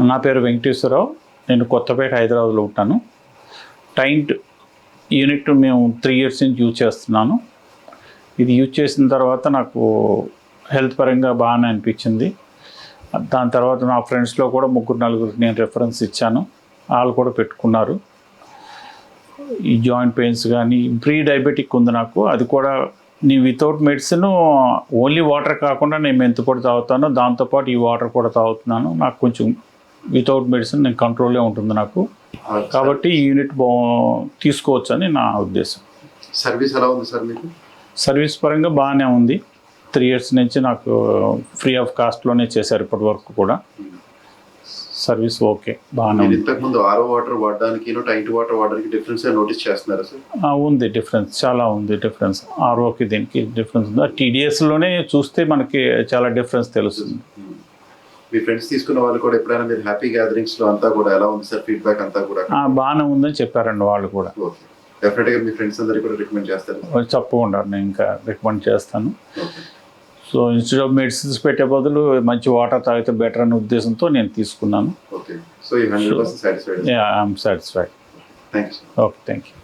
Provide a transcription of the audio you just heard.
నా పేరు వెంకటేశ్వరరావు. నేను కొత్తపేట హైదరాబాద్లో ఉంటాను. టైంట్ యూనిట్ మేము 3 years నుంచి యూజ్ చేస్తున్నాను. ఇది యూజ్ చేసిన తర్వాత నాకు హెల్త్ పరంగా బాగానే అనిపించింది. దాని తర్వాత నా ఫ్రెండ్స్లో కూడా 3-4 నేను రెఫరెన్స్ ఇచ్చాను. వాళ్ళు కూడా పెట్టుకున్నారు. ఈ జాయింట్ పెయిన్స్ కానీ ప్రీ డయాబెటిక్ ఉంది నాకు. అది కూడా నేను వితౌట్ మెడిసిన్ ఓన్లీ వాటర్ కాకుండా నేను మెంతిపొడి తాగుతాను. దాంతోపాటు ఈ వాటర్ కూడా తాగుతున్నాను. నాకు కొంచెం వితౌట్ మెడిసిన్ నేను కంట్రోల్లో ఉంటుంది నాకు. కాబట్టి ఈ యూనిట్ తీసుకోవచ్చు అని నా ఉద్దేశం. సర్వీస్ ఎలా ఉంది సార్ మీకు? సర్వీస్ పరంగా బాగానే ఉంది. 3 years నుంచి నాకు ఫ్రీ ఆఫ్ కాస్ట్లోనే చేశారు ఇప్పటి వరకు కూడా. సర్వీస్ ఓకే, బాగానే ఉంది. ఇంతకుముందు ఆరో వాటర్ వాడడానికి టైంట్ వాటర్ వాడడానికి డిఫరెన్స్ నోటీస్ చేస్తున్నారా సార్? ఉంది డిఫరెన్స్, చాలా ఉంది డిఫరెన్స్. ఆర్ఓకి దీనికి డిఫరెన్స్ ఉంది. టీడీఎస్లోనే చూస్తే మనకి చాలా డిఫరెన్స్ తెలుస్తుంది. మీ ఫ్రెండ్స్ తీసుకున్న వాళ్ళు కూడా ఎప్పుడైనా మీరు హ్యాపీ గ్యాదరింగ్స్లో అంతా కూడా ఎలా ఉంది సార్? ఫీడ్బ్యాక్ అంతా కూడా బాగానే ఉందని చెప్పారండి వాళ్ళు కూడా. ఓకే, డెఫినెట్గా మీ ఫ్రెండ్స్ అందరికీ కూడా రికమెండ్ చేస్తారు? తప్పకుండా నేను ఇంకా రికమెండ్ చేస్తాను. సో ఇన్స్టెడ్ ఆఫ్ మెడిసిన్స్ పెట్టే బదులు మంచి వాటర్ తాగితే బెటర్ అనే ఉద్దేశంతో నేను తీసుకున్నాను. Okay, so you 100% satisfied? I'm satisfied. Thank you. Okay, thank you.